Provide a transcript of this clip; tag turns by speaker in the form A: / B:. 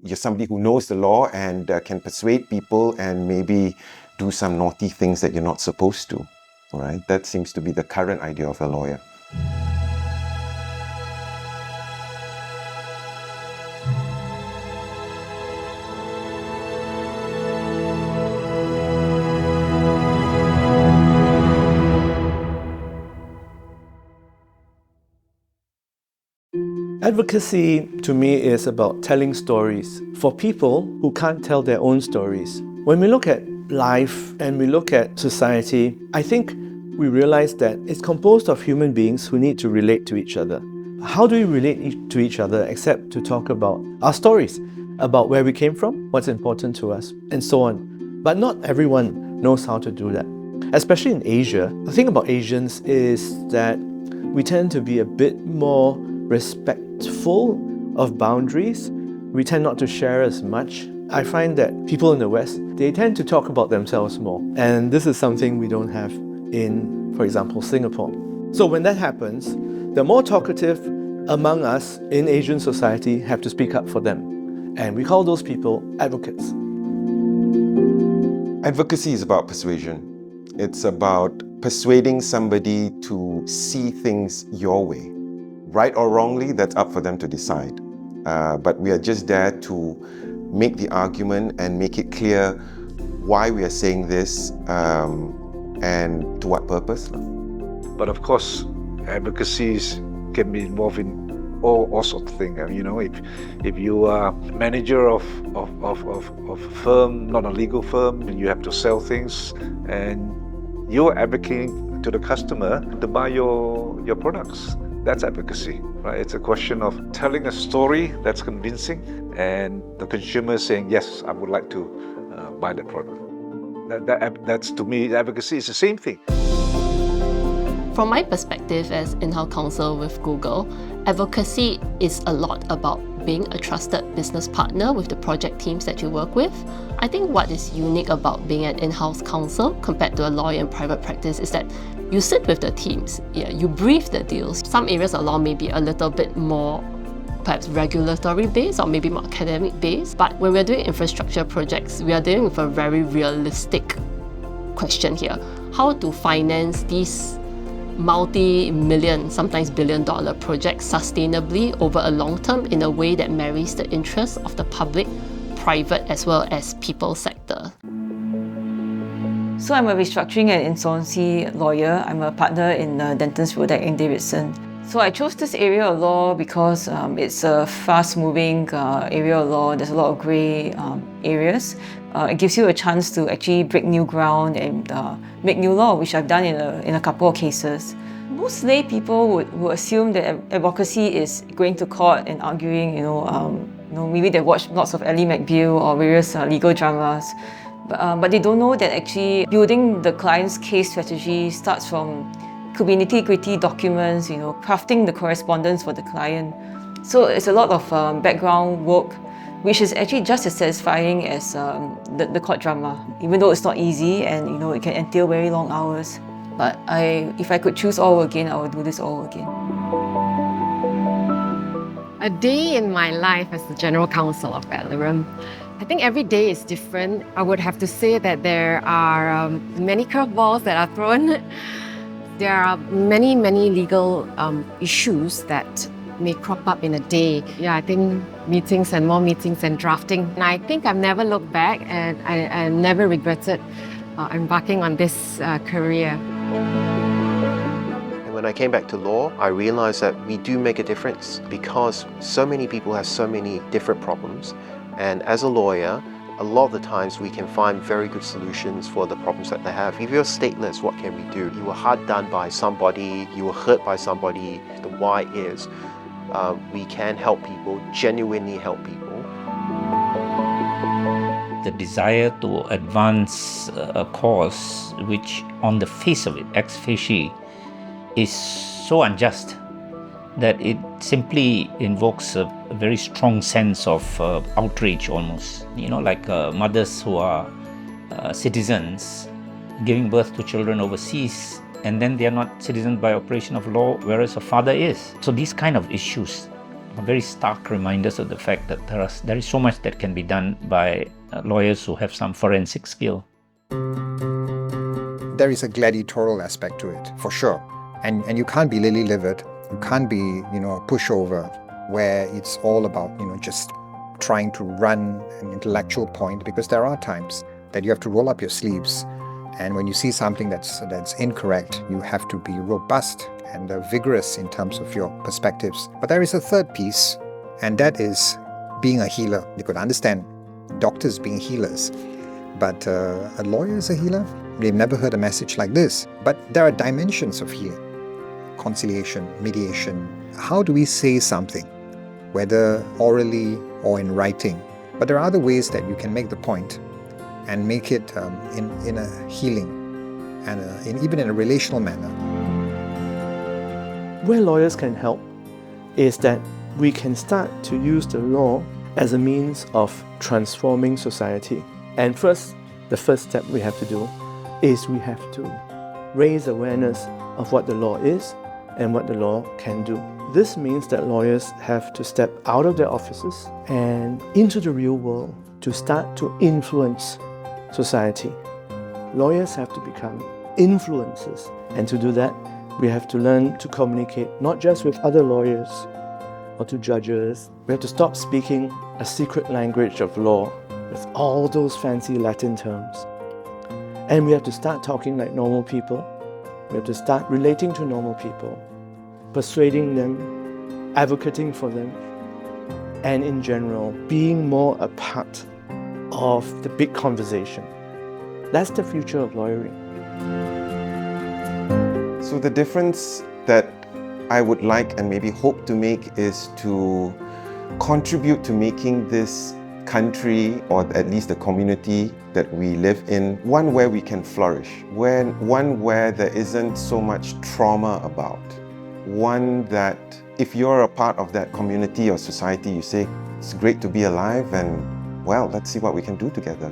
A: you're somebody who knows the law and can persuade people and maybe do some naughty things that you're not supposed to. All right? That seems to be the current idea of a lawyer.
B: Advocacy, to me, is about telling stories for people who can't tell their own stories. When we look at life and we look at society, I think we realize that it's composed of human beings who need to relate to each other. How do we relate to each other except to talk about our stories, about where we came from, what's important to us, and so on. But not everyone knows how to do that. Especially in Asia, the thing about Asians is that we tend to be a bit more respectful of boundaries. We tend not to share as much. I find that people in the West, they tend to talk about themselves more. And this is something we don't have in, for example, Singapore. So when that happens, the more talkative among us in Asian society have to speak up for them. And we call those people advocates.
A: Advocacy is about persuasion. It's about persuading somebody to see things your way. Right or wrongly, that's up for them to decide. But we are just there to make the argument and make it clear why we are saying this and to what purpose.
C: But of course, advocacies can be involved in all sorts of things. You know, if you are manager of a firm, not a legal firm, and you have to sell things, and you're advocating to the customer to buy your products. That's advocacy, right? It's a question of telling a story that's convincing and the consumer saying, yes, I would like to buy that product. That's, to me, advocacy is the same thing.
D: From my perspective as in-house counsel with Google, advocacy is a lot about being a trusted business partner with the project teams that you work with. I think what is unique about being an in-house counsel compared to a lawyer in private practice is that you sit with the teams, you brief the deals. Some areas of law may be a little bit more perhaps regulatory based or maybe more academic based, but when we're doing infrastructure projects, we are dealing with a very realistic question here. How to finance these multi-million, sometimes billion-dollar projects sustainably over a long term in a way that marries the interests of the public, private as well as people sector.
E: So I'm a restructuring and insolvency lawyer. I'm a partner in Denton's Rodak in Davidson. So I chose this area of law because it's a fast-moving area of law. There's a lot of grey areas. It gives you a chance to actually break new ground and make new law, which I've done in a couple of cases. Most lay people would assume that advocacy is going to court and arguing, maybe they watch lots of Ally McBeal or various legal dramas. But they don't know that actually building the client's case strategy starts from could be nitty-gritty documents, crafting the correspondence for the client. So it's a lot of background work, which is actually just as satisfying as the court drama, even though it's not easy and it can entail very long hours. But if I could choose all again, I would do this all again.
F: A day in my life as the General Counsel of Valorem. I think every day is different. I would have to say that there are many curveballs that are thrown. There are many legal issues that may crop up in a day. Yeah, I think meetings and more meetings and drafting. And I think I've never looked back and I never regretted embarking on this career.
G: When I came back to law, I realized that we do make a difference because so many people have so many different problems. And as a lawyer, a lot of the times we can find very good solutions for the problems that they have. If you're stateless, what can we do? You were hard done by somebody, you were hurt by somebody. The why is we can help people, genuinely help people.
H: The desire to advance a cause which on the face of it, ex facie, is so unjust that it simply invokes a very strong sense of outrage almost. Like mothers who are citizens giving birth to children overseas and then they are not citizens by operation of law, whereas a father is. So these kind of issues are very stark reminders of the fact that there is so much that can be done by lawyers who have some forensic skill.
I: There is a gladiatorial aspect to it, for sure. And you can't be lily-livered. You can't be, a pushover where it's all about, just trying to run an intellectual point, because there are times that you have to roll up your sleeves. And when you see something that's incorrect, you have to be robust and vigorous in terms of your perspectives. But there is a third piece, and that is being a healer. You could understand doctors being healers, but a lawyer is a healer? They've never heard a message like this. But there are dimensions of healing: conciliation, mediation. How do we say something, whether orally or in writing? But there are other ways that you can make the point and make it in a healing and even in a relational manner.
B: Where lawyers can help is that we can start to use the law as a means of transforming society. And the first step we have to do is we have to raise awareness of what the law is and what the law can do. This means that lawyers have to step out of their offices and into the real world to start to influence society. Lawyers have to become influencers, and to do that, we have to learn to communicate not just with other lawyers or to judges. We have to stop speaking a secret language of law with all those fancy Latin terms. And we have to start talking like normal people. We have to start relating to normal people, persuading them, advocating for them, and in general, being more a part of the big conversation. That's the future of lawyering.
A: So the difference that I would like and maybe hope to make is to contribute to making this country, or at least the community that we live in, one where we can flourish, one where there isn't so much trauma about, one that if you're a part of that community or society, you say, it's great to be alive, and well, let's see what we can do together.